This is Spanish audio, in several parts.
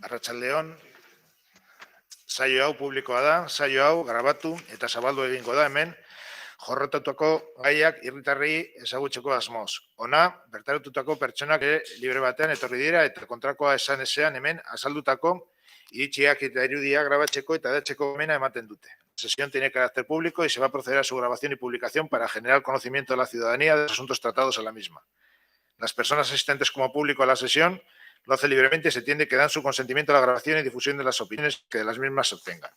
Arratsaldeon, saio hau publikoa da, saio hau grabatu eta zabaldu egingo da hemen, jorrotatutako gaiak herritarrei ezagutzeko asmoz. Hona, bertaratutako pertsonak libre batean etorri dira eta kontrakoa esan ezean hemen azaldutako iritziak eta irudiak grabatzeko eta datzeko gomena ematen dute. La sesión tiene carácter público y se va a proceder a su grabación y publicación para generar conocimiento de la ciudadanía de los asuntos tratados en la misma. Las personas asistentes como público a la sesión lo hace libremente y se entiende que dan su consentimiento a la grabación y difusión de las opiniones que de las mismas se obtengan.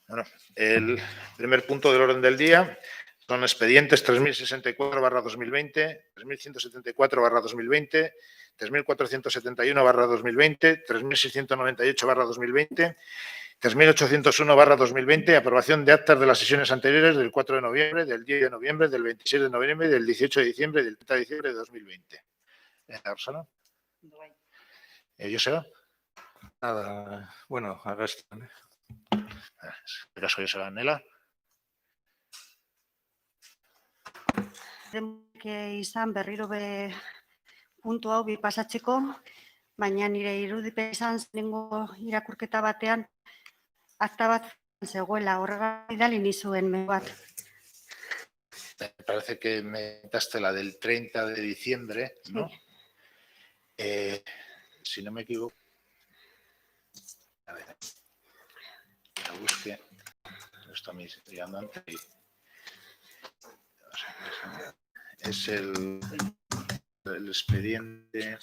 Bueno, el primer punto del orden del día son expedientes 3064/2020, 3174/2020, 3471/2020, 3698/2020, 3801/2020, aprobación de actas de las sesiones anteriores del 4 de noviembre, del 10 de noviembre, del 26 de noviembre, del 18 de diciembre y del 30 de diciembre de 2020. Rosana. ¿Joseba? Nada, bueno, arrestan. Caso Joseba, Nela. Que izan berriro be puntu hau bi pasatzeko, baina nire irudipen izan zenengo irakurketa batean akta bat zegoela, horregatik idali nizuen mail bat. Me parece que me daste la del 30 de diciembre, ¿no? Sí. Si no me equivoco, a ver, la busque, esto me estoy llegando antes y es el expediente.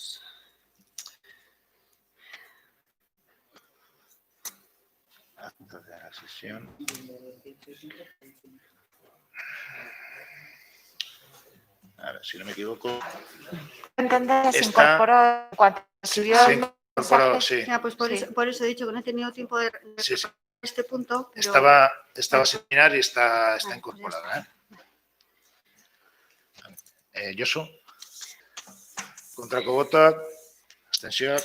Acta de la sesión. A ver, si no me equivoco. Entender, se Esta- incorporó cuando escribió Se el incorporó, mensaje. sí. Ya, pues Sí. por eso he dicho que no he tenido tiempo de Sí, sí. este punto. Pero Estaba sin mirar y está pues ya incorporada. Josu. Kontrako botoak, abstentzioak.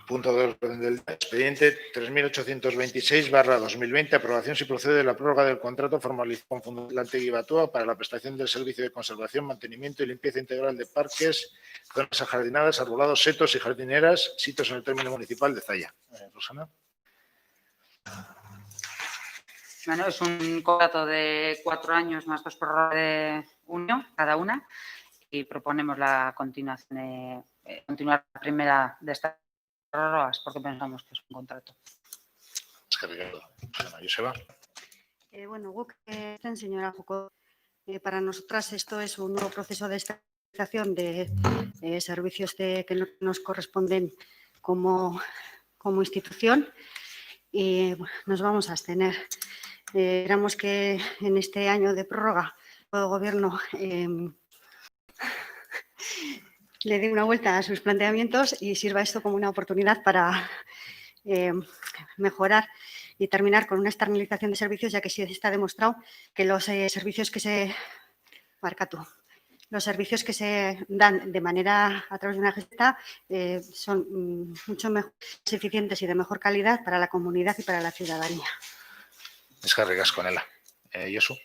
Punto del orden del expediente 3826/2020, aprobación si procede de la prórroga del contrato formalizado con Fundación Batua para la prestación del servicio de conservación, mantenimiento y limpieza integral de parques, zonas ajardinadas, arbolados, setos y jardineras, sitios en el término municipal de Zalla. Rosana. Bueno, es un contrato de 4 años más 2 prórrogas de 1 cada una y proponemos la continuación continuar la primera de estas prórrogas porque pensamos que es un contrato. Joseba. Bueno, guk señora Joko, para nosotras esto es un nuevo proceso de estabilización de servicios que nos corresponden como institución y nos vamos a abstener. Esperamos que en este año de prórroga el Gobierno le dé una vuelta a sus planteamientos y sirva esto como una oportunidad para mejorar y terminar con una externalización de servicios, ya que sí está demostrado que los servicios que se dan de manera a través de una gesta son mucho más eficientes y de mejor calidad para la comunidad y para la ciudadanía. Eskerrik asko, Nela. Josu.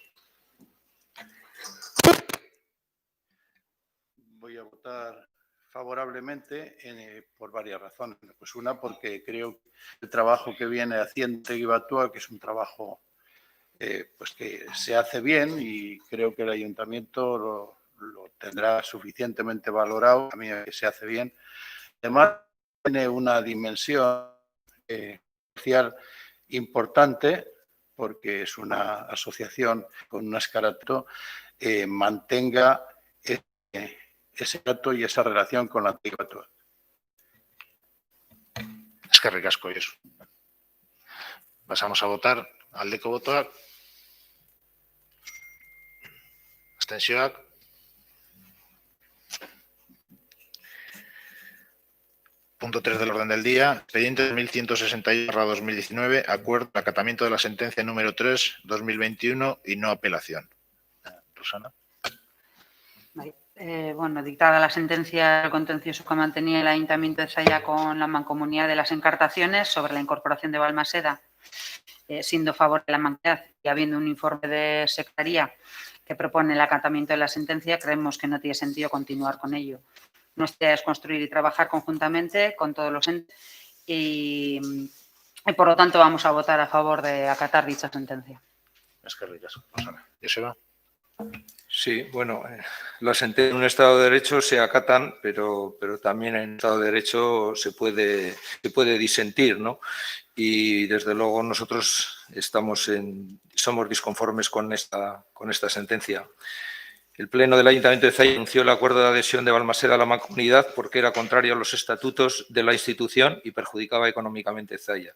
Voy a votar favorablemente por varias razones. Pues una, porque creo que el trabajo que viene haciendo Batua, que es un trabajo pues que se hace bien y creo que el ayuntamiento lo tendrá suficientemente valorado, a mí que se hace bien. Además, tiene una dimensión social importante porque es una asociación con unas características mantenga ese trato y esa relación con la antigua Batua. Eskerrik asko, Josu. Pasamos a votar. Aldeko botoak. Abstentzioak. Punto 3 del orden del día. Expediente 1161/2019. Acuerdo de acatamiento de la sentencia número 3/2021 y no apelación. Rosana. Bueno, dictada la sentencia del contencioso que mantenía el Ayuntamiento de Zalla con la Mancomunidad de las Encartaciones sobre la incorporación de Balmaseda, siendo favorable la Mancomunidad y habiendo un informe de secretaría que que propone el acatamiento de la sentencia, creemos que no tiene sentido continuar con ello. Nuestra idea es construir y trabajar conjuntamente con todos los entes y por lo tanto vamos a votar a favor de acatar dicha sentencia. Eskerrik asko, Rosana. Joseba. Sí, bueno, las sentencias en un Estado de Derecho se acatan, pero también en un Estado de Derecho se puede disentir, ¿no? Y desde luego nosotros somos disconformes con esta sentencia. El Pleno del Ayuntamiento de Zalla anunció el acuerdo de adhesión de Balmaseda a la Mancomunidad porque era contrario a los estatutos de la institución y perjudicaba económicamente a Zalla.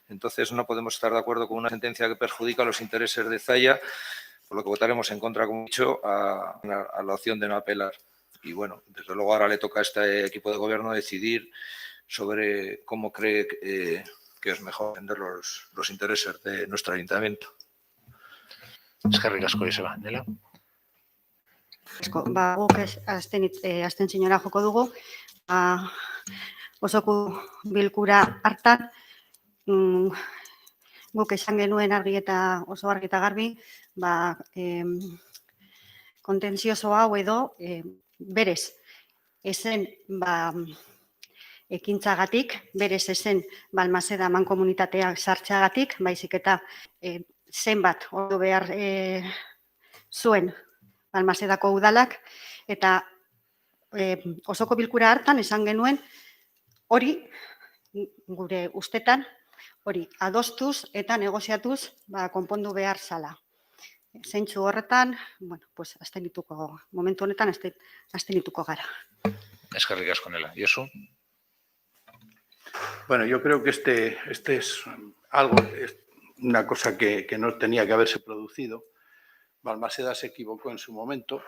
Entonces no podemos estar de acuerdo con una sentencia que perjudica los intereses de Zalla, por lo que votaremos en contra, como he dicho, a la opción de no apelar. Y bueno, desde luego ahora le toca a este equipo de gobierno decidir sobre cómo cree que es mejor defender los intereses de nuestro ayuntamiento. Eskerrik asko, Joseba. Nela. Guk abstentzionera joko dugu. Osoko bilkura hartan, guk esan genuen argi eta oso argi eta garbi, kontentzioso hau edo berez ezen ekintzagatik, berez ezen Balmaseda mankomunitateak sartzeagatik, baizik eta zenbat ordu behar zuen Balmasedako udalak, eta osoko bilkura hartan esan genuen hori gure ustetan, hori adostuz eta negoziatuz konpondu behar zala. Zeintzu horretan, bueno, pues momentu honetan abstenituko gara. Eskerrik asko, Nela. Josu. Bueno, yo creo que este es una cosa que no tenía que haberse producido. Balmaseda se equivocó en su momento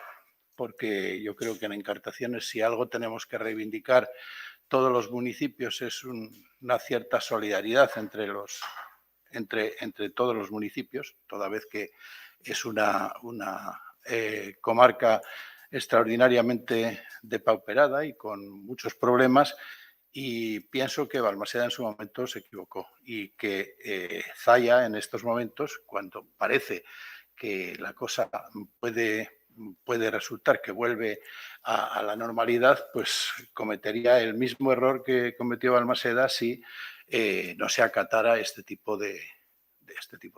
porque yo creo que en encartaciones, si algo tenemos que reivindicar todos los municipios, es una cierta solidaridad entre todos los municipios, toda vez que es una comarca extraordinariamente depauperada y con muchos problemas, y pienso que Balmaseda en su momento se equivocó y que Zalla en estos momentos, cuando parece que la cosa puede resultar que vuelve a la normalidad, pues cometería el mismo error que cometió Balmaseda si no se acatara este tipo de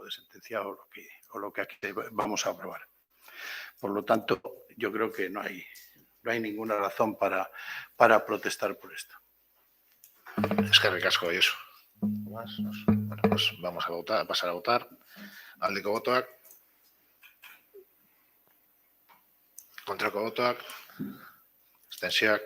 sentencia o lo que aquí vamos a aprobar. Por lo tanto, yo creo que no hay ninguna razón para protestar por esto. Eskerrik asko, Josu. Bueno, pues vamos a pasar a votar. Aldeko botoak. Kontrako botoak. Abstentzioak.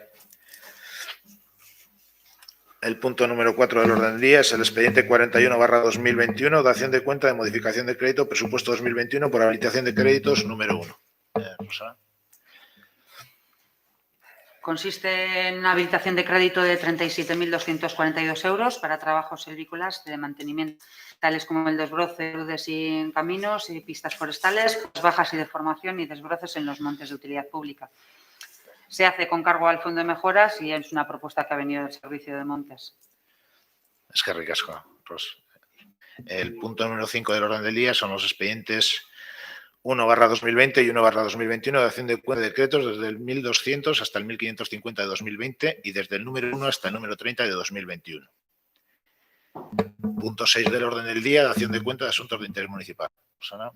El punto número 4 del orden del día es el expediente 41/2021, dación de cuenta de modificación de crédito, presupuesto 2021 por habilitación de créditos número 1. Rosana. Consiste en una habilitación de crédito de 37.242 euros para trabajos silvícolas de mantenimiento, tales como el desbroce de sin caminos y pistas forestales, bajas y deformación y desbroces en los montes de utilidad pública. Se hace con cargo al Fondo de Mejoras y es una propuesta que ha venido del Servicio de Montes. Eskerrik asko, Ros. El punto número 5 del orden del día son los expedientes 1/2020 y 1/2021 de dación de cuenta de decretos desde el 1200 hasta el 1550 de 2020 y desde el número 1 hasta el número 30 de 2021. Punto 6 del orden del día, dación de cuenta de asuntos de interés municipal. Rosana.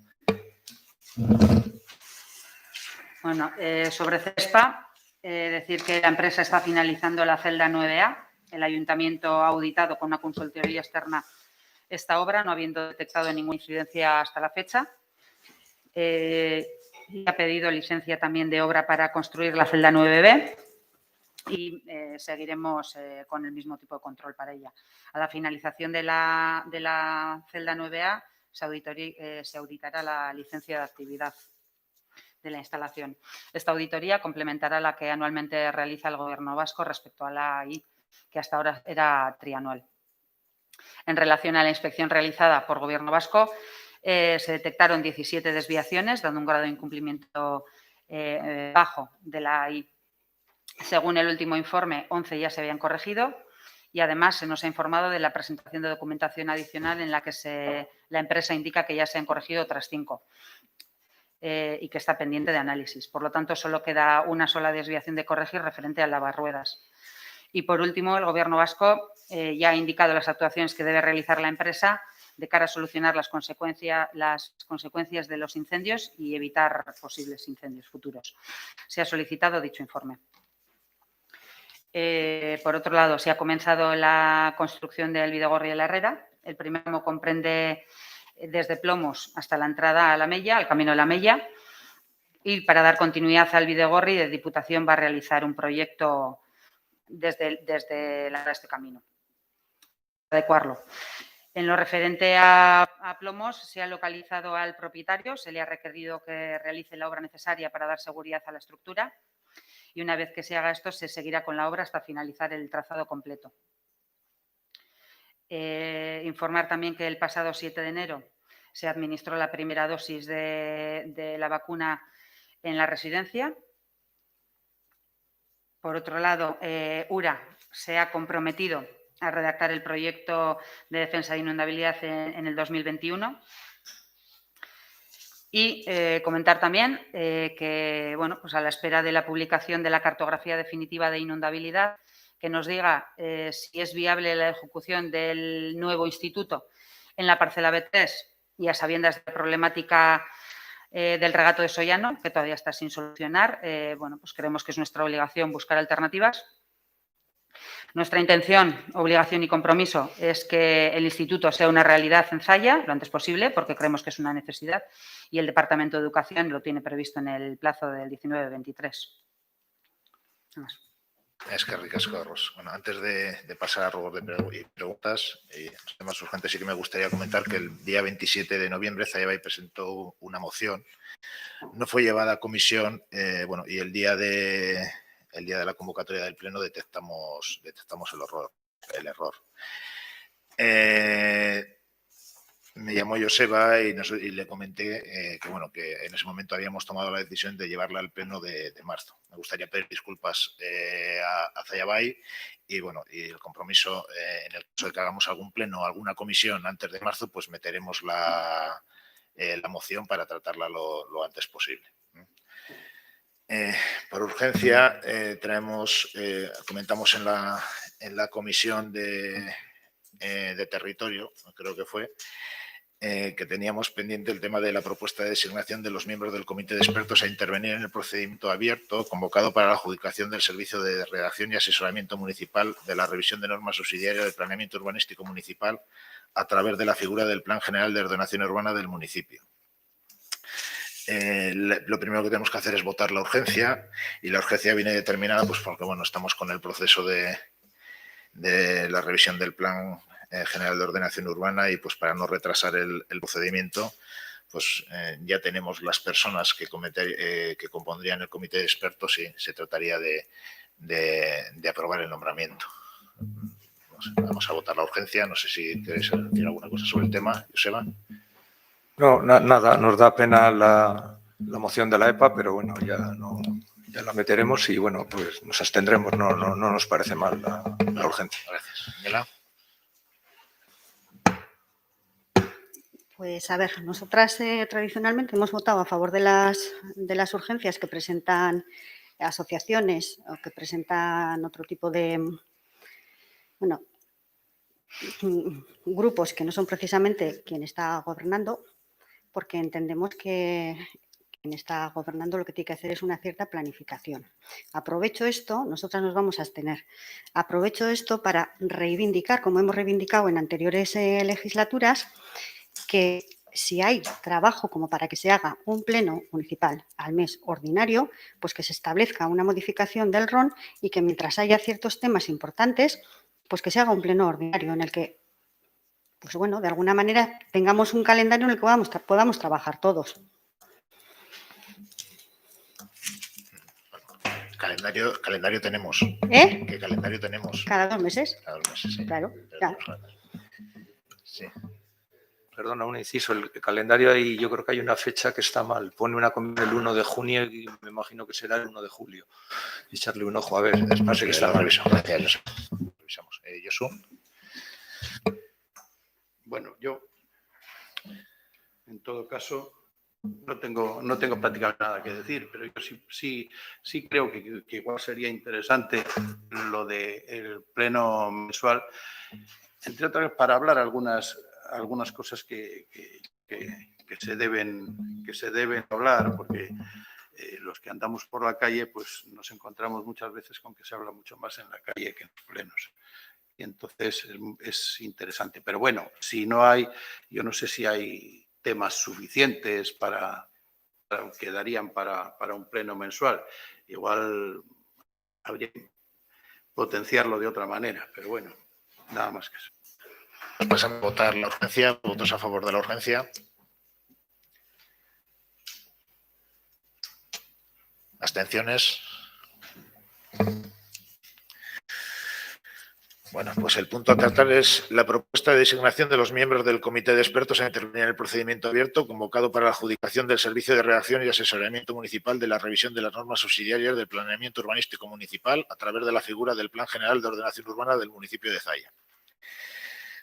Bueno, sobre CESPA, decir que la empresa está finalizando la celda 9A. El ayuntamiento ha auditado con una consultoría externa esta obra, no habiendo detectado ninguna incidencia hasta la fecha. Y ha pedido licencia también de obra para construir la celda 9B y seguiremos con el mismo tipo de control para ella. A la finalización de la celda 9A se auditará la licencia de actividad de la instalación. Esta auditoría complementará la que anualmente realiza el Gobierno vasco respecto a la AI, que hasta ahora era trianual. En relación a la inspección realizada por Gobierno vasco, se detectaron 17 desviaciones, dando un grado de incumplimiento bajo de la AI. Según el último informe, 11 ya se habían corregido y además se nos ha informado de la presentación de documentación adicional en la que la empresa indica que ya se han corregido otras 5. y que está pendiente de análisis. Por lo tanto, solo queda una sola desviación de corregir referente al lavaruedas. Y, por último, el Gobierno vasco ya ha indicado las actuaciones que debe realizar la empresa de cara a solucionar las consecuencias de los incendios y evitar posibles incendios futuros. Se ha solicitado dicho informe. Por otro lado, se ha comenzado la construcción del Bidegorri de la Herrera. El primer tramo comprende desde Plomos hasta la entrada a la Mella, al camino de la Mella. Y para dar continuidad al Bidegorri, la Diputación va a realizar un proyecto desde este camino, adecuarlo. En lo referente a Plomos, se ha localizado al propietario, se le ha requerido que realice la obra necesaria para dar seguridad a la estructura y una vez que se haga esto, se seguirá con la obra hasta finalizar el trazado completo. Informar también que el pasado 7 de enero se administró la primera dosis de la vacuna en la residencia. Por otro lado, URA se ha comprometido a redactar el proyecto de defensa de inundabilidad en el 2021. Y comentar también que, bueno, pues a la espera de la publicación de la cartografía definitiva de inundabilidad, que nos diga si es viable la ejecución del nuevo instituto en la parcela B3 y a sabiendas de la problemática del regato de Sollano, que todavía está sin solucionar. Bueno, pues creemos que es nuestra obligación buscar alternativas. Nuestra intención, obligación y compromiso es que el instituto sea una realidad en Zalla lo antes posible, porque creemos que es una necesidad y el Departamento de Educación lo tiene previsto en el plazo del 19-23. Es que ricasco, Ros. Bueno, antes de pasar a rubros de preguntas y los temas urgentes, sí que me gustaría comentar que el día 27 de noviembre Zalla presentó una moción. No fue llevada a comisión, bueno, y el día de la convocatoria del Pleno detectamos el error. Me llamó Joseba y le comenté que, bueno, que en ese momento habíamos tomado la decisión de llevarla al Pleno de marzo. Me gustaría pedir disculpas a Zalla y, bueno, y el compromiso, en el caso de que hagamos algún pleno o alguna comisión antes de marzo, pues meteremos la moción para tratarla lo antes posible. Por urgencia, comentamos en la comisión de territorio, creo que fue, que teníamos pendiente el tema de la propuesta de designación de los miembros del comité de expertos a intervenir en el procedimiento abierto convocado para la adjudicación del servicio de redacción y asesoramiento municipal de la revisión de normas subsidiarias del planeamiento urbanístico municipal a través de la figura del Plan General de Ordenación Urbana del municipio. Lo primero que tenemos que hacer es votar la urgencia y la urgencia viene determinada pues porque, bueno, estamos con el proceso de la revisión del Plan General de Ordenación Urbana y pues para no retrasar el procedimiento pues ya tenemos las personas que compondrían el comité de expertos y se trataría de aprobar el nombramiento. No sé, vamos a votar la urgencia, no sé si queréis decir alguna cosa sobre el tema, Joseba. No, nada, nos da pena la moción de la EPA, pero bueno, ya la meteremos y bueno, pues nos abstendremos, no nos parece mal la urgencia. Gracias. Miguel. Pues a ver, nosotras tradicionalmente hemos votado a favor de las urgencias que presentan asociaciones o que presentan otro tipo de, bueno, grupos que no son precisamente quien está gobernando, porque entendemos que quien está gobernando lo que tiene que hacer es una cierta planificación. Aprovecho esto, nosotras nos vamos a abstener, aprovecho esto para reivindicar, como hemos reivindicado en anteriores legislaturas, que si hay trabajo como para que se haga un pleno municipal al mes ordinario, pues que se establezca una modificación del RON y que mientras haya ciertos temas importantes, pues que se haga un pleno ordinario en el que, pues bueno, de alguna manera tengamos un calendario en el que podamos trabajar todos. Calendario tenemos. ¿Qué calendario tenemos? Cada 2 meses. Cada 2 meses, sí. Claro. Sí. Perdona, un inciso, el calendario ahí yo creo que hay una fecha que está mal. Pone una comisión el 1 de junio y me imagino que será el 1 de julio. Echarle un ojo, a ver, parece que está mal. Gracias, revisamos. Josu. Bueno, yo, en todo caso, no tengo prácticamente nada que decir, pero yo sí creo que igual sería interesante lo del pleno mensual, entre otras para hablar algunas cosas que se deben hablar, porque los que andamos por la calle pues nos encontramos muchas veces con que se habla mucho más en la calle que en los plenos. Y entonces es interesante. Pero bueno, si no hay, yo no sé si hay temas suficientes que darían para un pleno mensual. Igual habría que potenciarlo de otra manera, pero bueno, nada más que eso. Pasamos a votar la urgencia. ¿Votos a favor de la urgencia? ¿Abstenciones? Bueno, pues el punto a tratar es la propuesta de designación de los miembros del Comité de Expertos a intervenir en el procedimiento abierto convocado para la adjudicación del Servicio de Redacción y Asesoramiento Municipal de la revisión de las normas subsidiarias del planeamiento urbanístico municipal a través de la figura del Plan General de Ordenación Urbana del municipio de Zaya.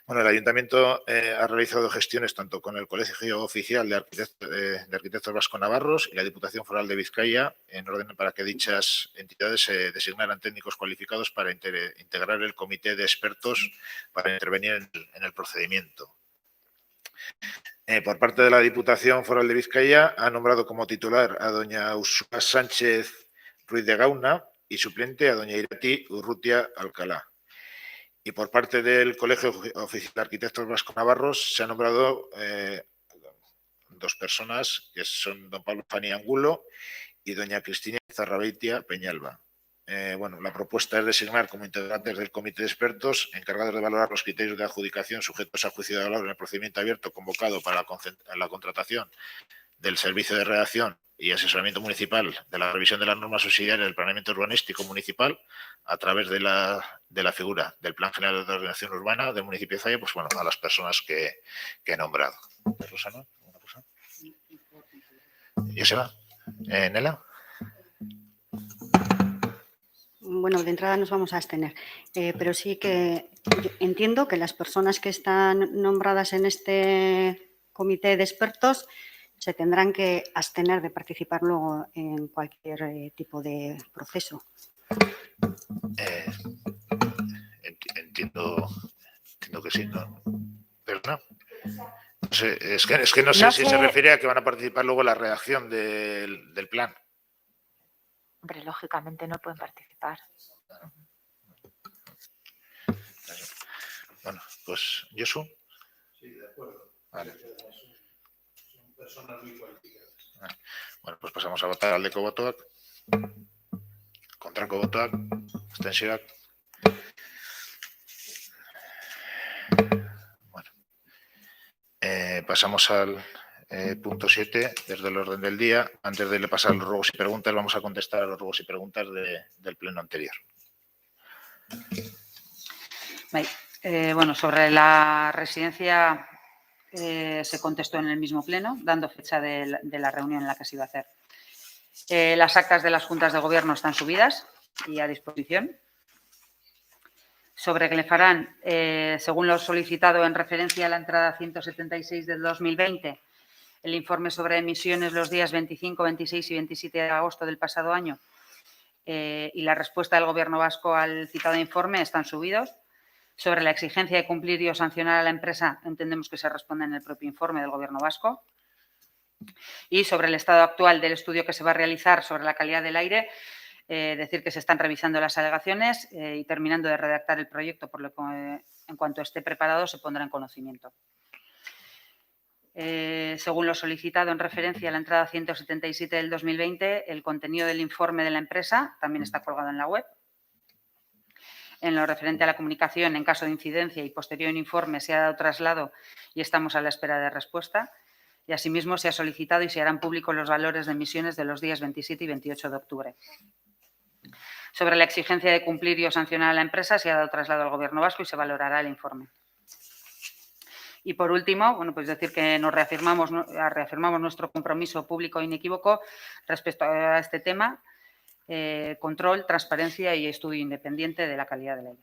Bueno, el Ayuntamiento ha realizado gestiones tanto con el Colegio Oficial de Arquitectos Vasco-Navarros y la Diputación Foral de Vizcaya en orden para que dichas entidades designaran técnicos cualificados para integrar el comité de expertos para intervenir en el procedimiento. Por parte de la Diputación Foral de Vizcaya ha nombrado como titular a doña Ursula Sánchez Ruiz de Gauna y suplente a doña Irati Urrutia Alcalá. Y por parte del Colegio Oficial de Arquitectos Vasco-Navarros se han nombrado dos personas, que son don Pablo Fani Angulo y doña Cristina Zarrabeitia Peñalba. Bueno, la propuesta es designar como integrantes del comité de expertos encargados de valorar los criterios de adjudicación sujetos a juicio de valor en el procedimiento abierto convocado para la contratación del servicio de redacción y asesoramiento municipal de la revisión de las normas subsidiarias del planeamiento urbanístico municipal a través de la figura del Plan General de Ordenación Urbana del municipio de Zaya, pues bueno, a las personas que he nombrado. Rosana, ¿alguna cosa? Joseba, Nela. Bueno, de entrada nos vamos a abstener, pero sí que yo entiendo que las personas que están nombradas en este comité de expertos se tendrán que abstener de participar luego en cualquier tipo de proceso. Entiendo que sí, ¿no? Pero no. No sé, es que no sé si se refiere a que van a participar luego en la redacción del plan. Hombre, lógicamente no pueden participar. Bueno, pues Josu. Sí, de acuerdo. Vale. Son personas muy cualificadas. Bueno, pues pasamos a votar al de botoak. Contra botoak. Abstencióak. Bueno. Pasamos al punto 7, desde el orden del día. Antes de pasar a los ruegos y preguntas, vamos a contestar a los ruegos y preguntas del pleno anterior. Bueno, sobre la residencia se contestó en el mismo pleno, dando fecha de la reunión en la que se iba a hacer. Las actas de las juntas de gobierno están subidas y a disposición. Sobre Glefarán, según lo solicitado en referencia a la entrada 176 del 2020, el informe sobre emisiones los días 25, 26 y 27 de agosto del pasado año y la respuesta del Gobierno vasco al citado informe están subidos. Sobre la exigencia de cumplir y o sancionar a la empresa, entendemos que se responde en el propio informe del Gobierno vasco. Y sobre el estado actual del estudio que se va a realizar sobre la calidad del aire, decir que se están revisando las alegaciones y terminando de redactar el proyecto, por lo que en cuanto esté preparado se pondrá en conocimiento. Según lo solicitado en referencia a la entrada 177 del 2020, el contenido del informe de la empresa también está colgado en la web. En lo referente a la comunicación, en caso de incidencia y posterior informe, se ha dado traslado y estamos a la espera de respuesta. Y asimismo se ha solicitado y se harán públicos los valores de emisiones de los días 27 y 28 de octubre. Sobre la exigencia de cumplir y o sancionar a la empresa, se ha dado traslado al Gobierno vasco y se valorará el informe. Y por último, bueno, pues decir que nos reafirmamos nuestro compromiso público e inequívoco respecto a este tema. Control, transparencia y estudio independiente de la calidad del aire.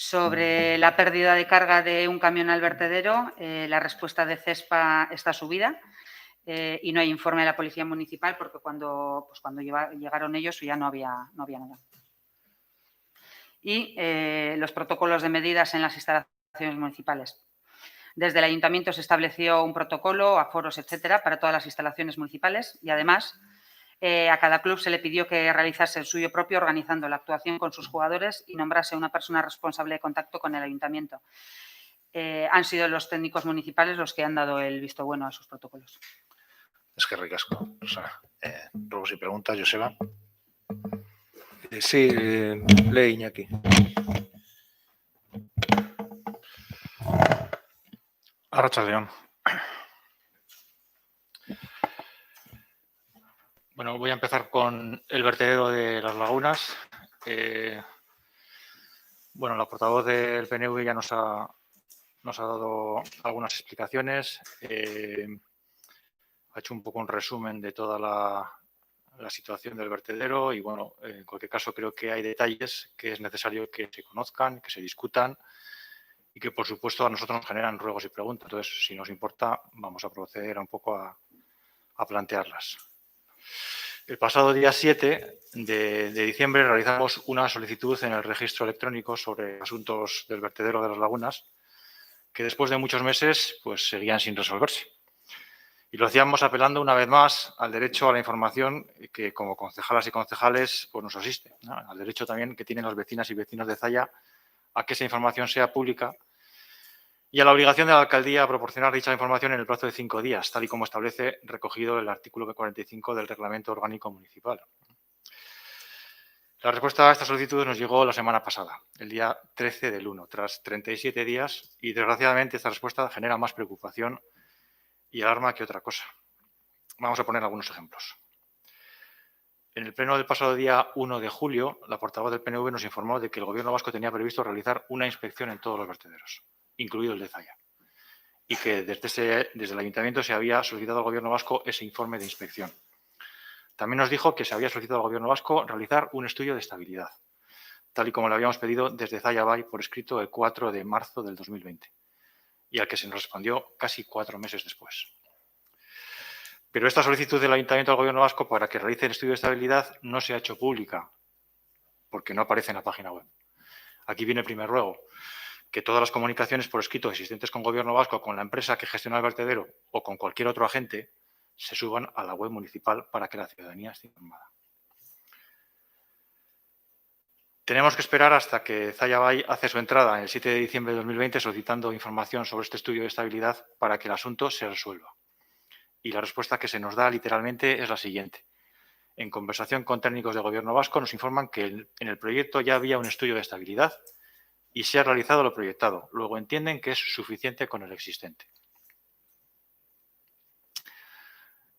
Sobre la pérdida de carga de un camión al vertedero, la respuesta de CESPA está subida y no hay informe de la Policía Municipal porque cuando llegaron ellos ya no había nada. Y los protocolos de medidas en las instalaciones municipales. Desde el Ayuntamiento se estableció un protocolo, aforos, etcétera, para todas las instalaciones municipales y, además, a cada club se le pidió que realizase el suyo propio organizando la actuación con sus jugadores y nombrase una persona responsable de contacto con el Ayuntamiento. Han sido los técnicos municipales los que han dado el visto bueno a esos protocolos. Es que ricasco. Ruegos y preguntas, Joseba. Sí, lee Iñaki. Arratsaldeon. Bueno, voy a empezar con el vertedero de las lagunas. Bueno, la portavoz del PNV ya nos ha dado algunas explicaciones. Ha hecho un poco un resumen de toda la situación del vertedero y, bueno, en cualquier caso creo que hay detalles que es necesario que se conozcan, que se discutan y que, por supuesto, a nosotros nos generan ruegos y preguntas. Entonces, si nos importa, vamos a proceder un poco a plantearlas. El pasado día 7 de diciembre realizamos una solicitud en el registro electrónico sobre asuntos del vertedero de las lagunas que después de muchos meses pues seguían sin resolverse. Y lo hacíamos apelando una vez más al derecho a la información que como concejalas y concejales pues nos asiste, ¿no? Al derecho también que tienen las vecinas y vecinos de Zalla a que esa información sea pública y a la obligación de la alcaldía a proporcionar dicha información en el plazo de 5 días, tal y como establece recogido el artículo 45 del Reglamento Orgánico Municipal. La respuesta a esta solicitud nos llegó la semana pasada, el día 13 del 1, tras 37 días, y desgraciadamente esta respuesta genera más preocupación y alarma que otra cosa. Vamos a poner algunos ejemplos. En el pleno del pasado día 1 de julio, la portavoz del PNV nos informó de que el Gobierno vasco tenía previsto realizar una inspección en todos los vertederos, incluido el de Zalla, y que desde el Ayuntamiento se había solicitado al Gobierno vasco ese informe de inspección. También nos dijo que se había solicitado al Gobierno vasco realizar un estudio de estabilidad, tal y como le habíamos pedido desde Zalla Bay por escrito el 4 de marzo del 2020, y al que se nos respondió casi 4 meses después. Pero esta solicitud del Ayuntamiento al Gobierno vasco para que realice el estudio de estabilidad no se ha hecho pública, porque no aparece en la página web. Aquí viene el primer ruego, que todas las comunicaciones por escrito existentes con Gobierno vasco, con la empresa que gestiona el vertedero o con cualquier otro agente, se suban a la web municipal para que la ciudadanía esté informada. Tenemos que esperar hasta que Zalla Bay hace su entrada el 7 de diciembre de 2020 solicitando información sobre este estudio de estabilidad para que el asunto se resuelva. Y la respuesta que se nos da literalmente es la siguiente. En conversación con técnicos de Gobierno vasco nos informan que en el proyecto ya había un estudio de estabilidad y se ha realizado lo proyectado. Luego entienden que es suficiente con el existente.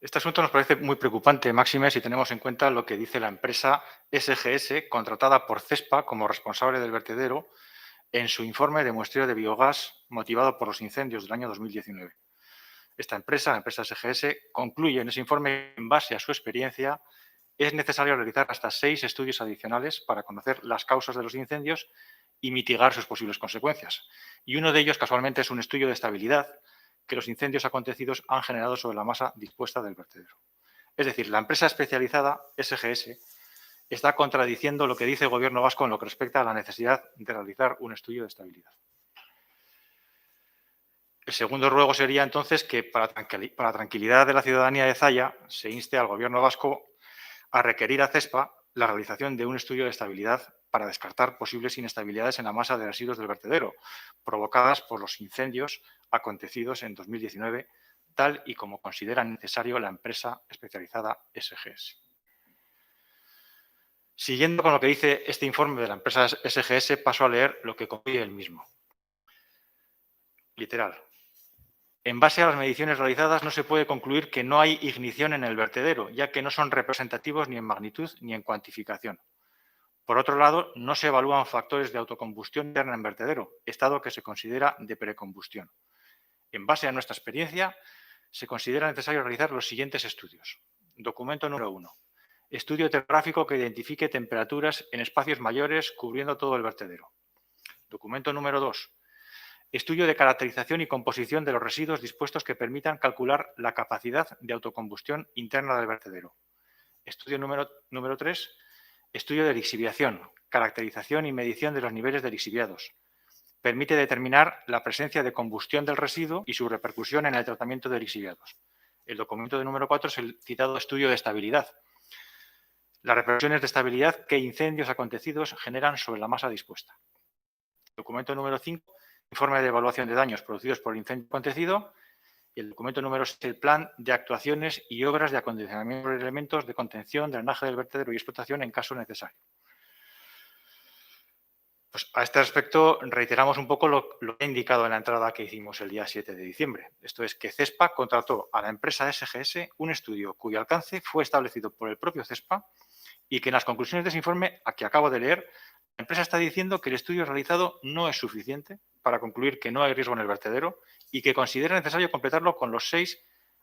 Este asunto nos parece muy preocupante, máxime, si tenemos en cuenta lo que dice la empresa SGS, contratada por CESPA como responsable del vertedero, en su informe de muestreo de biogás motivado por los incendios del año 2019. Esta empresa, la empresa SGS, concluye en ese informe, en base a su experiencia, es necesario realizar hasta 6 estudios adicionales para conocer las causas de los incendios y mitigar sus posibles consecuencias. Y uno de ellos, casualmente, es un estudio de estabilidad que los incendios acontecidos han generado sobre la masa dispuesta del vertedero. Es decir, la empresa especializada SGS está contradiciendo lo que dice el Gobierno vasco en lo que respecta a la necesidad de realizar un estudio de estabilidad. El segundo ruego sería entonces que para tranquilidad de la ciudadanía de Zalla se inste al Gobierno vasco a requerir a CESPA la realización de un estudio de estabilidad para descartar posibles inestabilidades en la masa de residuos del vertedero provocadas por los incendios acontecidos en 2019, tal y como considera necesario la empresa especializada SGS. Siguiendo con lo que dice este informe de la empresa SGS, paso a leer lo que concluye el mismo. Literal. En base a las mediciones realizadas no se puede concluir que no hay ignición en el vertedero, ya que no son representativos ni en magnitud ni en cuantificación. Por otro lado, no se evalúan factores de autocombustión interna en vertedero, estado que se considera de precombustión. En base a nuestra experiencia, se considera necesario realizar los siguientes estudios. Documento número 1. Estudio termográfico que identifique temperaturas en espacios mayores cubriendo todo el vertedero. Documento número 2. Estudio de caracterización y composición de los residuos dispuestos que permitan calcular la capacidad de autocombustión interna del vertedero. Estudio número 3. Estudio de lixiviación, caracterización y medición de los niveles de lixiviados. Permite determinar la presencia de combustión del residuo y su repercusión en el tratamiento de lixiviados. El documento de número 4 es el citado estudio de estabilidad. Las repercusiones de estabilidad que incendios acontecidos generan sobre la masa dispuesta. Documento número 5, informe de evaluación de daños producidos por el incendio acontecido. Y el documento número 6, el plan de actuaciones y obras de acondicionamiento de elementos de contención, drenaje del vertedero y explotación en caso necesario. Pues a este respecto reiteramos un poco lo que he indicado en la entrada que hicimos el día 7 de diciembre. Esto es que CESPA contrató a la empresa SGS un estudio cuyo alcance fue establecido por el propio CESPA y que en las conclusiones de ese informe, a que acabo de leer, la empresa está diciendo que el estudio realizado no es suficiente para concluir que no hay riesgo en el vertedero y que considera necesario completarlo con los 6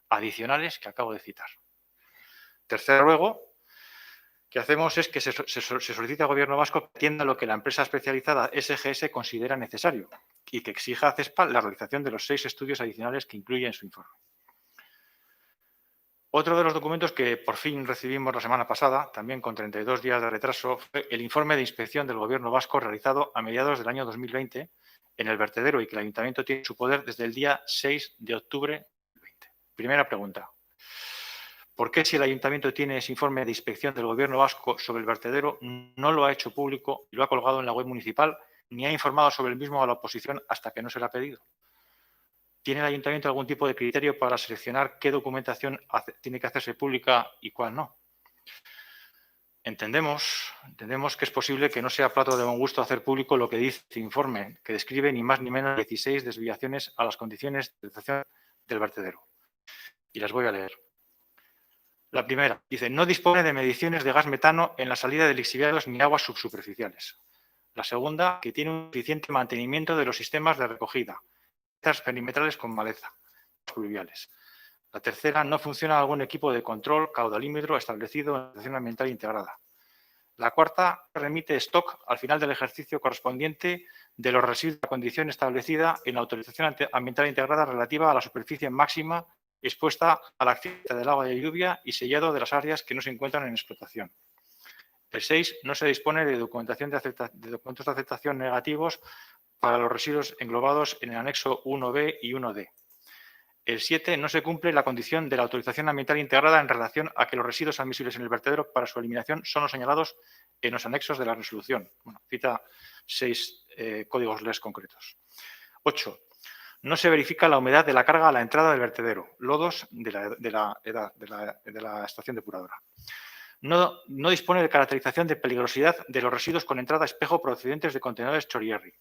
adicionales que acabo de citar. Tercer ruego que hacemos es que se solicite al Gobierno vasco que atienda lo que la empresa especializada SGS considera necesario y que exija a CESPA la realización de los 6 estudios adicionales que incluye en su informe. Otro de los documentos que por fin recibimos la semana pasada, también con 32 días de retraso, fue el informe de inspección del Gobierno vasco realizado a mediados del año 2020 en el vertedero y que el Ayuntamiento tiene en su poder desde el día 6 de octubre de 2020. Primera pregunta. ¿Por qué si el Ayuntamiento tiene ese informe de inspección del Gobierno vasco sobre el vertedero no lo ha hecho público y lo ha colgado en la web municipal ni ha informado sobre el mismo a la oposición hasta que no se le ha pedido? ¿Tiene el Ayuntamiento algún tipo de criterio para seleccionar qué documentación tiene que hacerse pública y cuál no? Entendemos que es posible que no sea plato de buen gusto hacer público lo que dice este informe, que describe ni más ni menos 16 desviaciones a las condiciones de utilización del vertedero. Y las voy a leer. La primera, dice, no dispone de mediciones de gas metano en la salida de lixiviados ni aguas subsuperficiales. La segunda, que tiene un eficiente mantenimiento de los sistemas de recogida, perimetrales con maleza, fluviales. La tercera, no funciona algún equipo de control caudalímetro establecido en la Dirección Ambiental Integrada. La cuarta, remite stock al final del ejercicio correspondiente de los residuos de condición establecida en la Autorización Ambiental Integrada relativa a la superficie máxima expuesta a la acción del agua de lluvia y sellado de las áreas que no se encuentran en explotación. El 6, no se dispone de documentación de documentos de aceptación negativos para los residuos englobados en el anexo 1B y 1D. El 7, no se cumple la condición de la autorización ambiental integrada en relación a que los residuos admisibles en el vertedero para su eliminación son los señalados en los anexos de la resolución. Bueno, cita 6 códigos LES concretos. 8, no se verifica la humedad de la carga a la entrada del vertedero, lodos de la estación depuradora. No dispone de caracterización de peligrosidad de los residuos con entrada a espejo procedentes de contenedores Chorierri.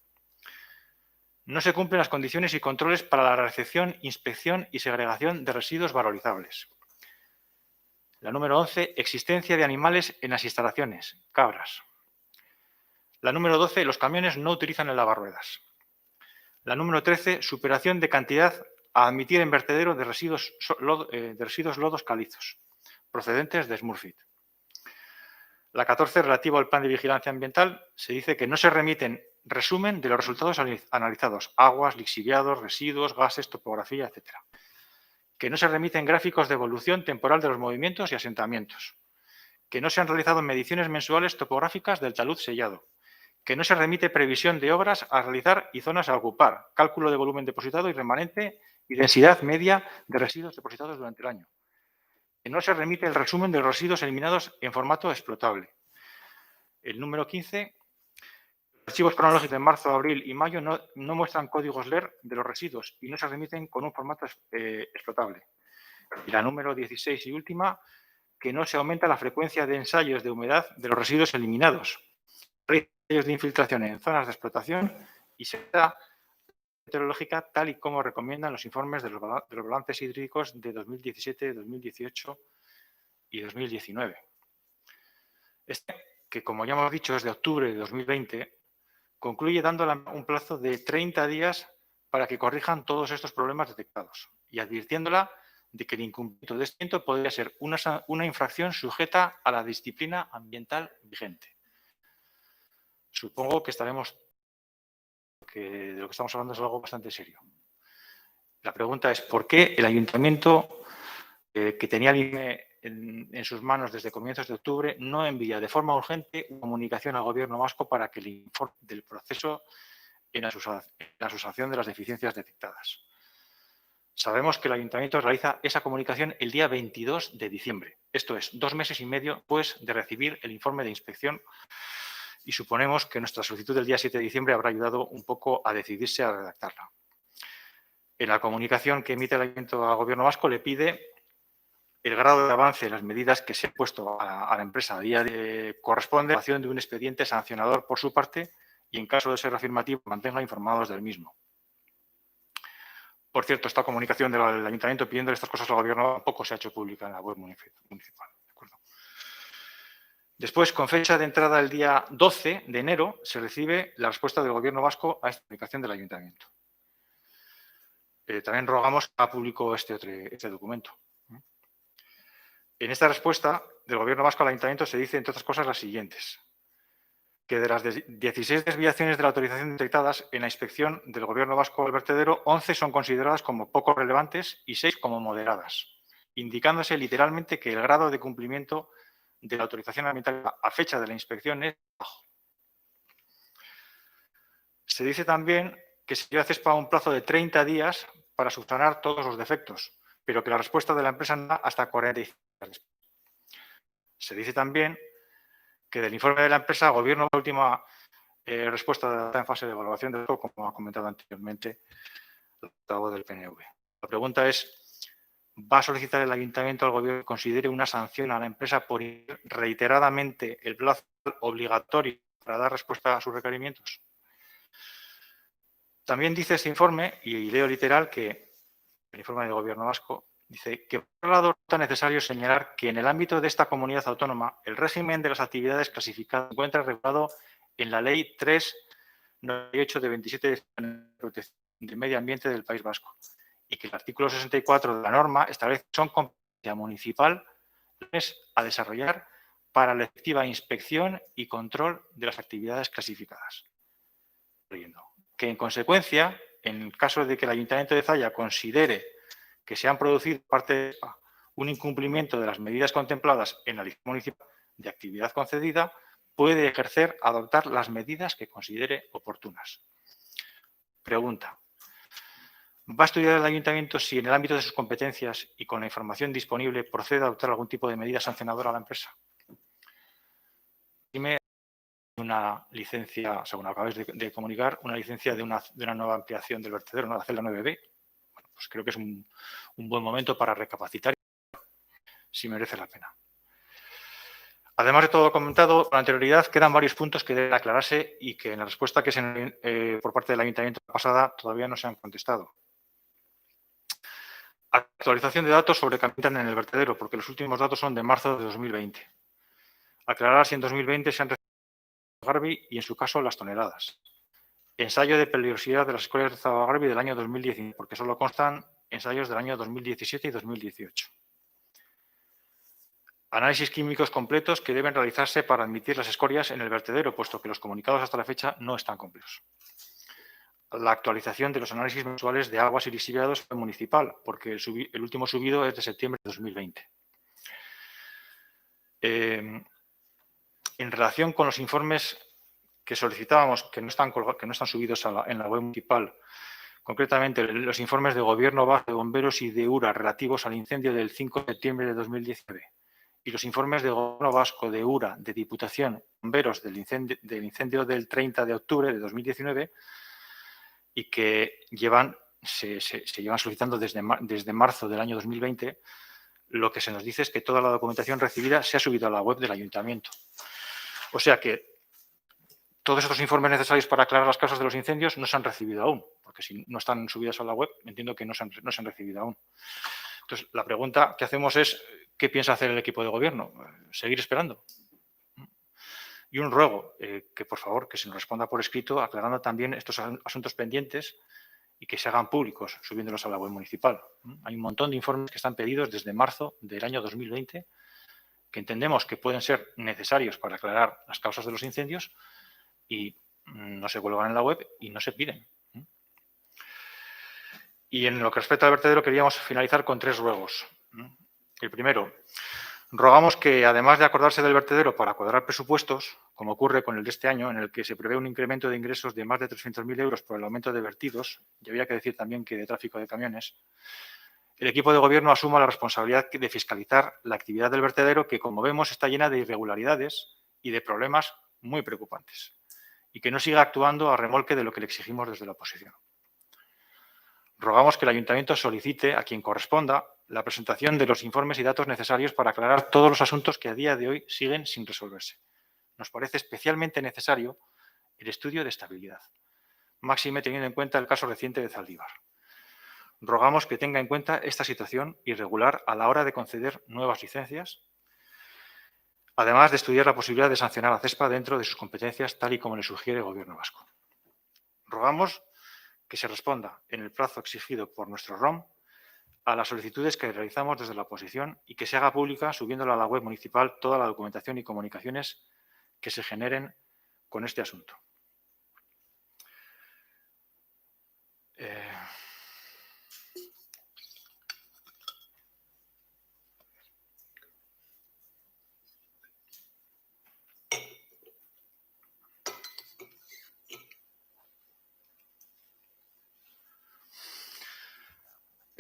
No se cumplen las condiciones y controles para la recepción, inspección y segregación de residuos valorizables. La número 11, existencia de animales en las instalaciones, cabras. La número 12, los camiones no utilizan el lavarruedas. La número 13, superación de cantidad a admitir en vertedero de residuos lodos calizos, procedentes de Smurfit. La 14, relativo al plan de vigilancia ambiental, se dice que no se remiten resumen de los resultados analizados, aguas, lixiviados, residuos, gases, topografía, etc. Que no se remiten gráficos de evolución temporal de los movimientos y asentamientos. Que no se han realizado mediciones mensuales topográficas del talud sellado. Que no se remite previsión de obras a realizar y zonas a ocupar, cálculo de volumen depositado y remanente y densidad media de residuos depositados durante el año. Que no se remite el resumen de los residuos eliminados en formato explotable. El número 15, los archivos cronológicos de marzo, abril y mayo no muestran códigos LER de los residuos y no se remiten con un formato explotable. Y la número 16 y última, que no se aumenta la frecuencia de ensayos de humedad de los residuos eliminados. Ensayos de infiltración en zonas de explotación y se da meteorológica tal y como recomiendan los informes de los balances hídricos de 2017, 2018 y 2019. Que como ya hemos dicho es de octubre de 2020, concluye dándola un plazo de 30 días para que corrijan todos estos problemas detectados y advirtiéndola de que el incumplimiento de este podría ser una infracción sujeta a la disciplina ambiental vigente. Supongo que estaremos porque de lo que estamos hablando es algo bastante serio. La pregunta es, ¿por qué el ayuntamiento que tenía el INE en sus manos desde comienzos de octubre no envía de forma urgente una comunicación al Gobierno vasco para que le informe del proceso en la susanción de las deficiencias detectadas? Sabemos que el ayuntamiento realiza esa comunicación el día 22 de diciembre, esto es, 2 meses y medio después de recibir el informe de inspección, y suponemos que nuestra solicitud del día 7 de diciembre habrá ayudado un poco a decidirse a redactarla. En la comunicación que emite el ayuntamiento al Gobierno vasco le pide el grado de avance de las medidas que se han puesto a la empresa a día de corresponde a la acción de un expediente sancionador por su parte y, en caso de ser afirmativo, mantenga informados del mismo. Por cierto, esta comunicación del ayuntamiento pidiendo estas cosas al Gobierno tampoco se ha hecho pública en la web municipal. ¿De acuerdo? Después, con fecha de entrada el día 12 de enero, se recibe la respuesta del Gobierno vasco a esta comunicación del ayuntamiento. También rogamos que haga público este documento. En esta respuesta del Gobierno vasco al ayuntamiento se dice, entre otras cosas, las siguientes: que de las 16 desviaciones de la autorización detectadas en la inspección del Gobierno vasco al vertedero, 11 son consideradas como poco relevantes y 6 como moderadas, indicándose literalmente que el grado de cumplimiento de la autorización ambiental a fecha de la inspección es bajo. Se dice también que se dio a CESPA un plazo de 30 días para subsanar todos los defectos, pero que la respuesta de la empresa no da hasta 45 días. Se dice también que del informe de la empresa, el Gobierno, la última respuesta está en fase de evaluación de todo, como ha comentado anteriormente el portavoz del PNV. La pregunta es, ¿va a solicitar el ayuntamiento al Gobierno que considere una sanción a la empresa por reiteradamente el plazo obligatorio para dar respuesta a sus requerimientos? También dice este informe, y leo literal, que el informe del Gobierno vasco dice que por lado resulta necesario señalar que en el ámbito de esta comunidad autónoma el régimen de las actividades clasificadas se encuentra regulado en la Ley 398 de 27 de Medio Ambiente del País Vasco y que el artículo 64 de la norma establece que son competencia municipal a desarrollar para la efectiva inspección y control de las actividades clasificadas. Que en consecuencia, en el caso de que el Ayuntamiento de Zalla considere que se han producido parte de un incumplimiento de las medidas contempladas en la licencia municipal de actividad concedida, puede adoptar las medidas que considere oportunas. Pregunta: ¿va a estudiar el ayuntamiento si en el ámbito de sus competencias y con la información disponible procede a adoptar algún tipo de medida sancionadora a la empresa? Dime una licencia, según acabáis de comunicar, una licencia de una nueva ampliación del vertedero, ¿no? La celda 9B. Bueno, pues creo que es un buen momento para recapacitar si merece la pena. Además de todo lo comentado con anterioridad, quedan varios puntos que deben aclararse y que en la respuesta que por parte del ayuntamiento pasada todavía no se han contestado. Actualización de datos sobre que habitan en el vertedero, porque los últimos datos son de marzo de 2020. Aclarar si en 2020 se han recibido Garbi y, en su caso, las toneladas. Ensayo de peligrosidad de las escuelas de Zabagarbi del año 2019, porque solo constan ensayos del año 2017 y 2018. Análisis químicos completos que deben realizarse para admitir las escorias en el vertedero, puesto que los comunicados hasta la fecha no están completos. La actualización de los análisis mensuales de aguas y lixiviados municipal, porque el último subido es de septiembre de 2020. En relación con los informes que solicitábamos, que no están subidos en la web municipal, concretamente los informes de Gobierno vasco, de Bomberos y de URA relativos al incendio del 5 de septiembre de 2019 y los informes de Gobierno vasco, de URA, de Diputación, Bomberos del incendio del 30 de octubre de 2019 y que se llevan solicitando desde marzo del año 2020, lo que se nos dice es que toda la documentación recibida se ha subido a la web del ayuntamiento. O sea que todos estos informes necesarios para aclarar las causas de los incendios no se han recibido aún, porque si no están subidos a la web, entiendo que no se han recibido aún. Entonces, la pregunta que hacemos es, ¿qué piensa hacer el equipo de gobierno? ¿Seguir esperando? Y un ruego, que por favor, que se nos responda por escrito, aclarando también estos asuntos pendientes y que se hagan públicos, subiéndolos a la web municipal. Hay un montón de informes que están pedidos desde marzo del año 2020, que entendemos que pueden ser necesarios para aclarar las causas de los incendios y no se cuelgan en la web y no se piden. Y en lo que respecta al vertedero, queríamos finalizar con 3 ruegos. El primero, rogamos que, además de acordarse del vertedero para cuadrar presupuestos, como ocurre con el de este año, en el que se prevé un incremento de ingresos de más de 300.000 euros por el aumento de vertidos, y había que decir también que de tráfico de camiones, el equipo de gobierno asuma la responsabilidad de fiscalizar la actividad del vertedero, que, como vemos, está llena de irregularidades y de problemas muy preocupantes, y que no siga actuando a remolque de lo que le exigimos desde la oposición. Rogamos que el Ayuntamiento solicite a quien corresponda la presentación de los informes y datos necesarios para aclarar todos los asuntos que a día de hoy siguen sin resolverse. Nos parece especialmente necesario el estudio de estabilidad, máxime teniendo en cuenta el caso reciente de Zaldívar. Rogamos que tenga en cuenta esta situación irregular a la hora de conceder nuevas licencias, además de estudiar la posibilidad de sancionar a CESPA dentro de sus competencias, tal y como le sugiere el Gobierno vasco. Rogamos que se responda en el plazo exigido por nuestro ROM a las solicitudes que realizamos desde la oposición y que se haga pública, subiéndola a la web municipal, toda la documentación y comunicaciones que se generen con este asunto.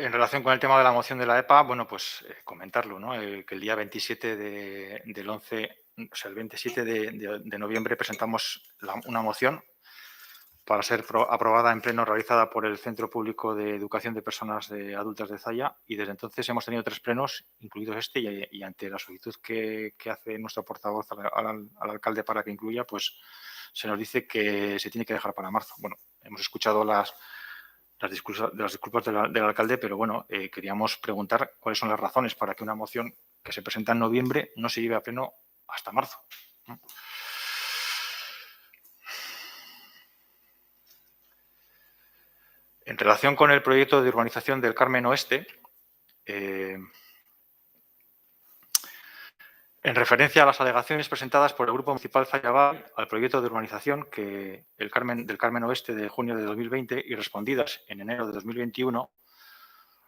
En relación con el tema de la moción de la EPA, bueno, pues comentarlo, ¿no? Que el día 27 del 11, o sea, el 27 de noviembre presentamos una moción para ser aprobada en pleno, realizada por el Centro Público de Educación de Personas Adultas de Zalla, y desde entonces hemos tenido 3 plenos, incluidos este, y ante la solicitud que hace nuestro portavoz al alcalde para que incluya, pues se nos dice que se tiene que dejar para marzo. Bueno, hemos escuchado las disculpas del alcalde, pero bueno, queríamos preguntar cuáles son las razones para que una moción que se presenta en noviembre no se lleve a pleno hasta marzo, ¿no? En relación con el proyecto de urbanización del Carmen Oeste, en referencia a las alegaciones presentadas por el Grupo Municipal Zalla al proyecto de urbanización del Carmen Oeste de junio de 2020 y respondidas en enero de 2021,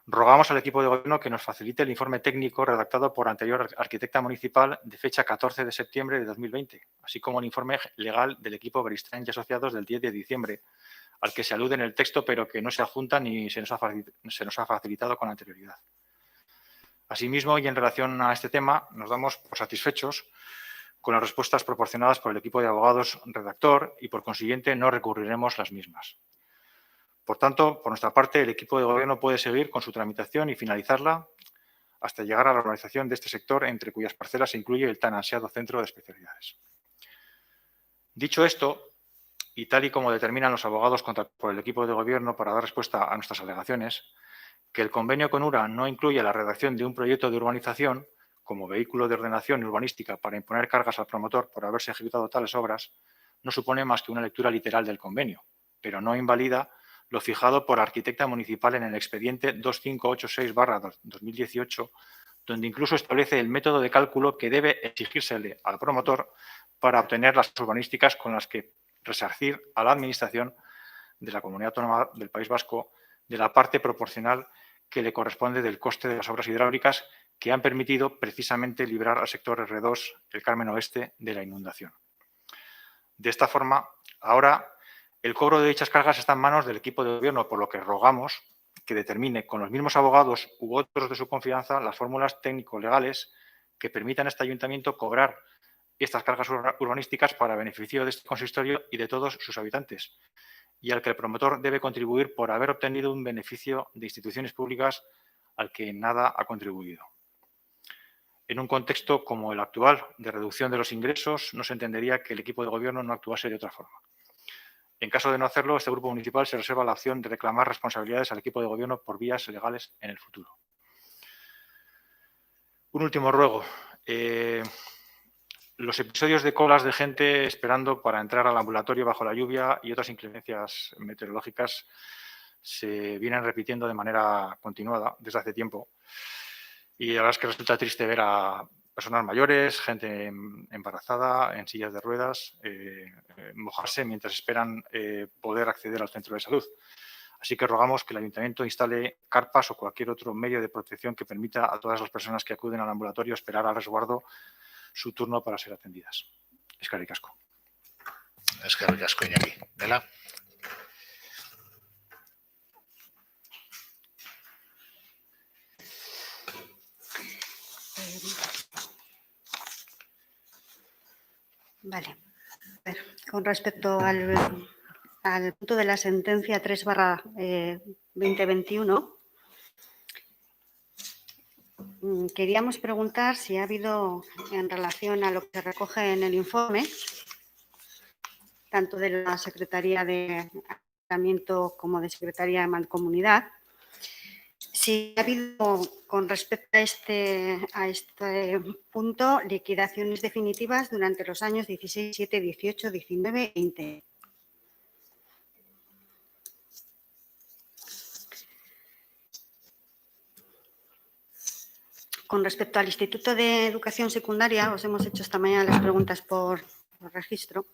rogamos al equipo de gobierno que nos facilite el informe técnico redactado por anterior arquitecta municipal de fecha 14 de septiembre de 2020, así como el informe legal del equipo Beristain y Asociados del 10 de diciembre, al que se alude en el texto, pero que no se adjunta ni se nos ha facilitado con anterioridad. Asimismo, y en relación a este tema, nos damos por satisfechos con las respuestas proporcionadas por el equipo de abogados redactor y, por consiguiente, no recurriremos las mismas. Por tanto, por nuestra parte, el equipo de gobierno puede seguir con su tramitación y finalizarla hasta llegar a la organización de este sector, entre cuyas parcelas se incluye el tan ansiado centro de especialidades. Dicho esto, y tal y como determinan los abogados contratados por el equipo de gobierno para dar respuesta a nuestras alegaciones, que el convenio con URA no incluye la redacción de un proyecto de urbanización como vehículo de ordenación urbanística para imponer cargas al promotor por haberse ejecutado tales obras, no supone más que una lectura literal del convenio, pero no invalida lo fijado por la arquitecta municipal en el expediente 2586/2018, donde incluso establece el método de cálculo que debe exigírsele al promotor para obtener las urbanísticas con las que resarcir a la Administración de la Comunidad Autónoma del País Vasco de la parte proporcional que le corresponde del coste de las obras hidráulicas que han permitido precisamente librar al sector R2, el Carmen Oeste, de la inundación. De esta forma, ahora el cobro de dichas cargas está en manos del equipo de gobierno, por lo que rogamos que determine con los mismos abogados u otros de su confianza las fórmulas técnico-legales que permitan a este ayuntamiento cobrar estas cargas urbanísticas para beneficio de este consistorio y de todos sus habitantes, y al que el promotor debe contribuir por haber obtenido un beneficio de instituciones públicas al que en nada ha contribuido. En un contexto como el actual de reducción de los ingresos, no se entendería que el equipo de gobierno no actuase de otra forma. En caso de no hacerlo, este grupo municipal se reserva la opción de reclamar responsabilidades al equipo de gobierno por vías legales en el futuro. Un último ruego. Los episodios de colas de gente esperando para entrar al ambulatorio bajo la lluvia y otras inclemencias meteorológicas se vienen repitiendo de manera continuada desde hace tiempo. Y la verdad es que resulta triste ver a personas mayores, gente embarazada, en sillas de ruedas, mojarse mientras esperan poder acceder al centro de salud. Así que rogamos que el Ayuntamiento instale carpas o cualquier otro medio de protección que permita a todas las personas que acuden al ambulatorio esperar al resguardo su turno para ser atendidas. Eskerrik asko. Eskerrik asko, Iñaki. Dela? Vale. A ver, con respecto al punto de la sentencia 3/2021, queríamos preguntar si ha habido, en relación a lo que se recoge en el informe, tanto de la Secretaría de Ayuntamiento como de Secretaría de Mancomunidad, si ha habido, con respecto a este punto, liquidaciones definitivas durante los años 16, 17, 18, 19 e 20. Con respecto al Instituto de Educación Secundaria, os hemos hecho esta mañana las preguntas por registro.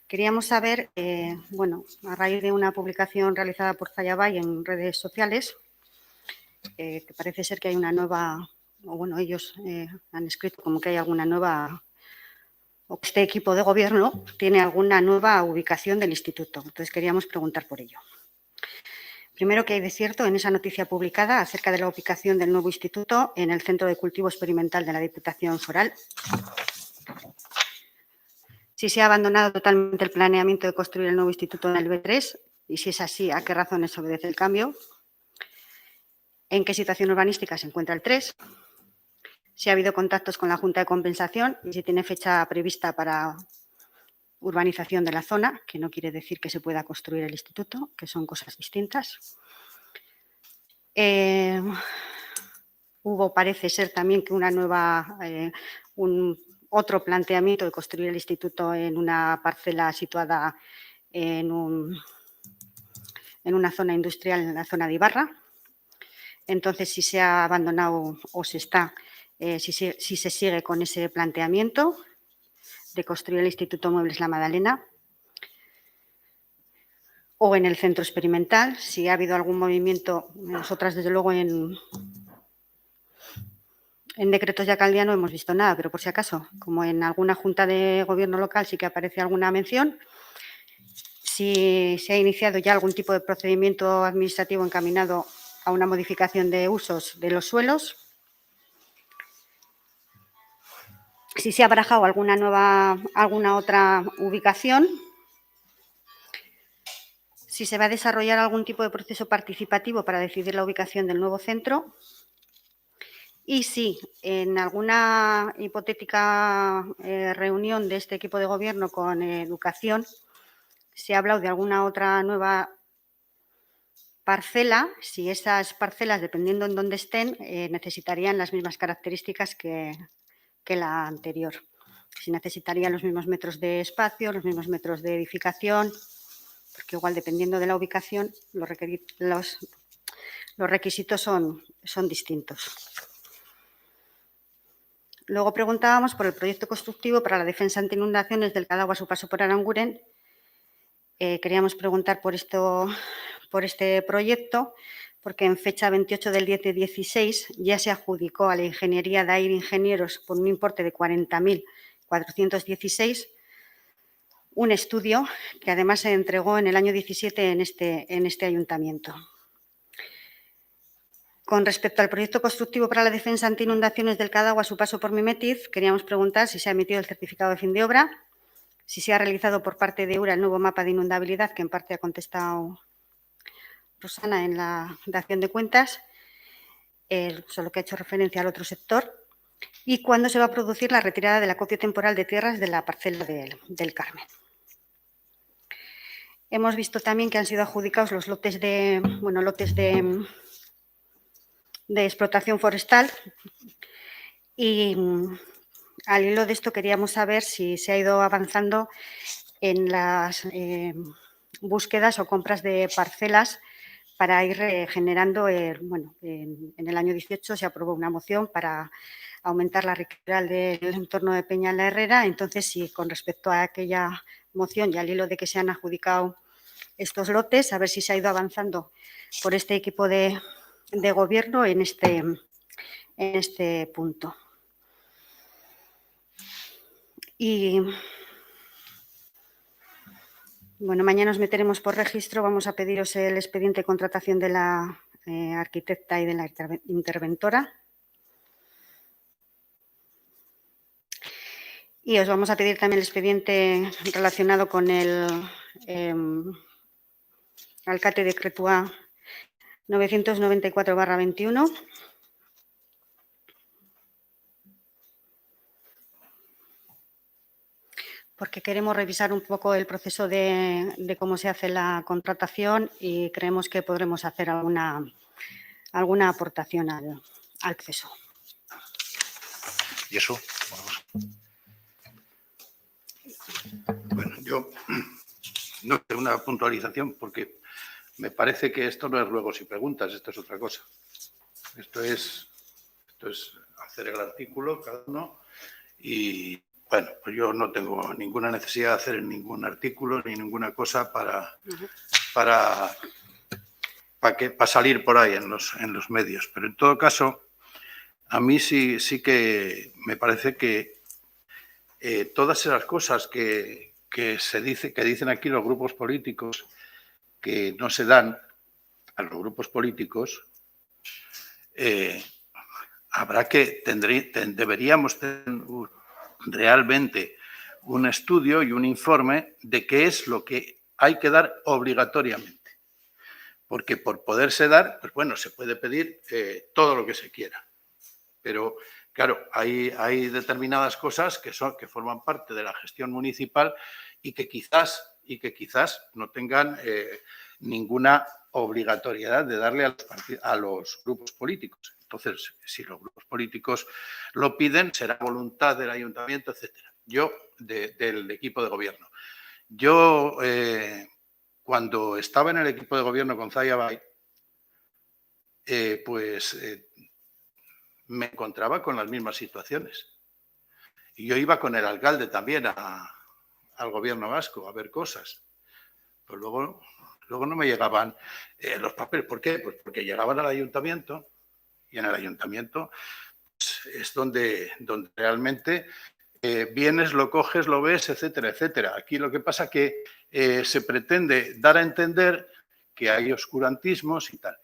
Queríamos saber, bueno, a raíz de una publicación realizada por Zayabay en redes sociales, que parece ser que hay una nueva, o bueno, ellos han escrito como que hay alguna nueva, o que este equipo de gobierno tiene alguna nueva ubicación del instituto. Entonces, queríamos preguntar por ello. Primero, ¿qué hay de cierto en esa noticia publicada acerca de la ubicación del nuevo instituto en el Centro de Cultivo Experimental de la Diputación Foral? Si se ha abandonado totalmente el planeamiento de construir el nuevo instituto en el B3 y si es así, ¿a qué razones obedece el cambio? ¿En qué situación urbanística se encuentra el 3? Si ha habido contactos con la Junta de Compensación y si tiene fecha prevista para urbanización de la zona, que no quiere decir que se pueda construir el instituto, que son cosas distintas. Hubo, parece ser también que una nueva, otro planteamiento de construir el instituto en una parcela situada en una zona industrial, en la zona de Ibarra. Entonces, si se ha abandonado o se está, si se sigue con ese planteamiento de construir el Instituto Muebles La Madalena o en el centro experimental, si ha habido algún movimiento. Nosotras, desde luego, en decretos ya Caldia no hemos visto nada, pero por si acaso, como en alguna junta de gobierno local sí que aparece alguna mención, si se ha iniciado ya algún tipo de procedimiento administrativo encaminado a una modificación de usos de los suelos, si se ha barajado alguna otra ubicación, si se va a desarrollar algún tipo de proceso participativo para decidir la ubicación del nuevo centro y si en alguna hipotética reunión de este equipo de gobierno con educación se ha hablado de alguna otra nueva parcela, si esas parcelas, dependiendo en dónde estén, necesitarían las mismas características que la anterior. Si necesitarían los mismos metros de espacio, los mismos metros de edificación, porque igual dependiendo de la ubicación los requisitos son distintos. Luego preguntábamos por el proyecto constructivo para la defensa ante inundaciones del Cadagua a su paso por Aranguren. Queríamos preguntar por este proyecto, porque en fecha 28 del 10 de 16 ya se adjudicó a la Ingeniería Dair Ingenieros por un importe de 40.416 un estudio que además se entregó en el año 17 en este ayuntamiento. Con respecto al proyecto constructivo para la defensa ante inundaciones del Cadagua a su paso por Mimetiz, queríamos preguntar si se ha emitido el certificado de fin de obra, si se ha realizado por parte de URA el nuevo mapa de inundabilidad, que en parte ha contestado Rosana en la dación de cuentas, solo que ha hecho referencia al otro sector, y cuándo se va a producir la retirada del acopio temporal de tierras de la parcela del Carmen. Hemos visto también que han sido adjudicados los lotes de explotación forestal y al hilo de esto queríamos saber si se ha ido avanzando en las búsquedas o compras de parcelas para ir generando, en el año 18 se aprobó una moción para aumentar la riqueza del entorno de Peña la Herrera. Entonces, sí, con respecto a aquella moción y al hilo de que se han adjudicado estos lotes, a ver si se ha ido avanzando por este equipo de gobierno en este punto. Y bueno, mañana nos meteremos por registro. Vamos a pediros el expediente de contratación de la arquitecta y de la interventora. Y os vamos a pedir también el expediente relacionado con el alcate de Cretua 994/21. Porque queremos revisar un poco el proceso de cómo se hace la contratación y creemos que podremos hacer alguna aportación al acceso. ¿Y eso? Bueno, yo no tengo una puntualización porque me parece que esto no es ruegos y preguntas, esto es otra cosa. Esto es hacer el artículo cada uno y, bueno, pues yo no tengo ninguna necesidad de hacer ningún artículo ni ninguna cosa para salir por ahí en los medios. Pero en todo caso, a mí sí que me parece que todas esas cosas que dicen aquí los grupos políticos que no se dan a los grupos políticos, deberíamos tener realmente un estudio y un informe de qué es lo que hay que dar obligatoriamente. Porque por poderse dar, pues bueno, se puede pedir todo lo que se quiera. Pero, claro, hay determinadas cosas que forman parte de la gestión municipal y que quizás no tengan ninguna obligatoriedad de darle a los grupos políticos. Entonces, si los grupos políticos lo piden, será voluntad del ayuntamiento, etcétera. Yo, del equipo de gobierno. Yo, cuando estaba en el equipo de gobierno con Zaya Bay, me encontraba con las mismas situaciones. Y yo iba con el alcalde también al gobierno vasco a ver cosas. Pues luego no me llegaban los papeles. ¿Por qué? Pues porque llegaban al ayuntamiento y en el ayuntamiento pues, es donde realmente vienes, lo coges, lo ves, etcétera, etcétera. Aquí lo que pasa es que se pretende dar a entender que hay oscurantismos y tal.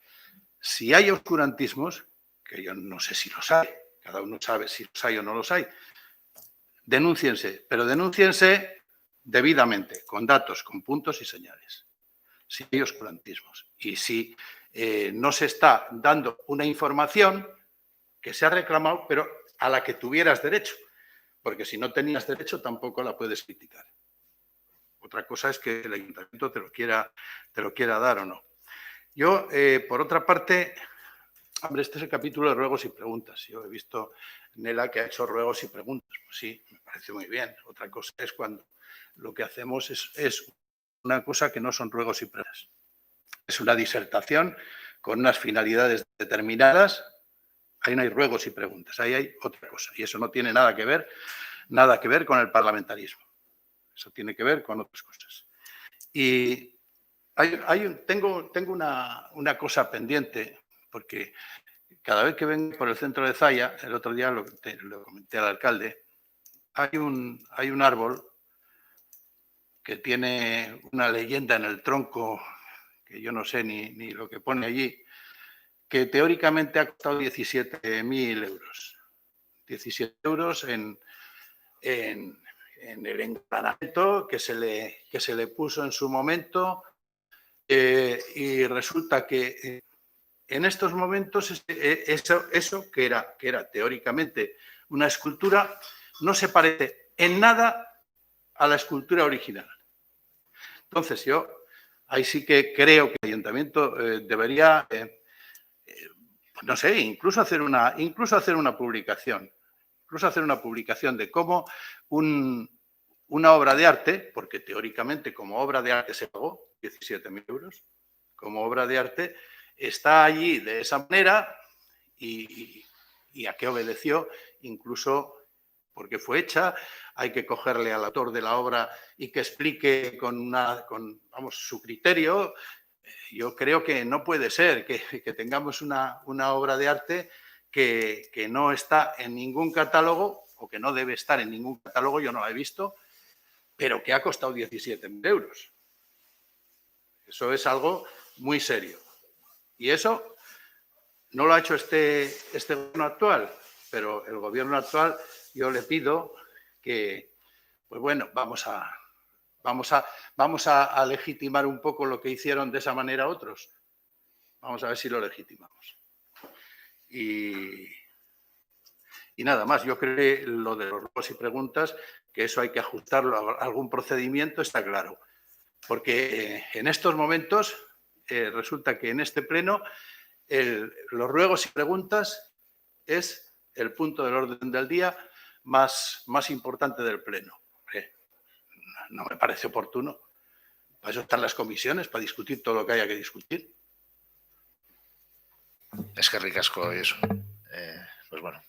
Si hay oscurantismos, que yo no sé si los hay, cada uno sabe si los hay o no los hay, denúnciense, pero denúnciense debidamente, con datos, con puntos y señales. Si hay oscurantismos y si no se está dando una información que se ha reclamado, pero a la que tuvieras derecho, porque si no tenías derecho tampoco la puedes criticar. Otra cosa es que el ayuntamiento te lo quiera dar o no. Yo, por otra parte, hombre, este es el capítulo de ruegos y preguntas. Yo he visto Nela que ha hecho ruegos y preguntas. Pues sí, me parece muy bien. Otra cosa es cuando lo que hacemos es una cosa que no son ruegos y preguntas. Es una disertación con unas finalidades determinadas. Ahí no hay ruegos y preguntas, ahí hay otra cosa. Y eso no tiene nada que ver con el parlamentarismo. Eso tiene que ver con otras cosas. Y tengo una cosa pendiente, porque cada vez que vengo por el centro de Zaya, el otro día lo comenté al alcalde, hay un árbol que tiene una leyenda en el tronco, que yo no sé ni lo que pone allí, que teóricamente ha costado 17.000 euros. 17 euros en el engranamiento que se le puso en su momento y resulta que en estos momentos eso que era teóricamente una escultura no se parece en nada a la escultura original. Entonces yo ahí sí que creo que el ayuntamiento debería, no sé, incluso hacer una publicación. Incluso hacer una publicación de cómo una obra de arte, porque teóricamente como obra de arte se pagó 17.000 euros, como obra de arte está allí de esa manera y y a qué obedeció, incluso por qué fue hecha. Hay que cogerle al autor de la obra y que explique con su criterio. Yo creo que no puede ser que tengamos una obra de arte que no está en ningún catálogo o que no debe estar en ningún catálogo, yo no la he visto, pero que ha costado 17.000 euros. Eso es algo muy serio. Y eso no lo ha hecho este gobierno actual, pero el gobierno actual yo le pido que, pues bueno, vamos a legitimar un poco lo que hicieron de esa manera otros. Vamos a ver si lo legitimamos. Y nada más, yo creo que lo de los ruegos y preguntas, que eso hay que ajustarlo a algún procedimiento, está claro. Porque en estos momentos resulta que en este pleno los ruegos y preguntas es el punto del orden del día más importante del pleno. No me parece oportuno. Para eso están las comisiones, para discutir todo lo que haya que discutir. Es que ricasco eso. Pues bueno.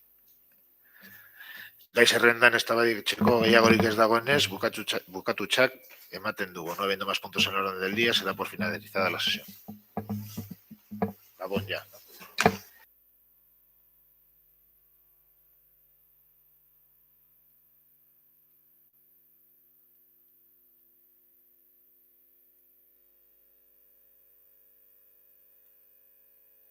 Gai zerrendan eztabaidatzeko gehiagorik ez dagoenez, bukatutxak ematen dugu. No habiendo más puntos en el orden del día, se da por finalizada la sesión. Gabón ya.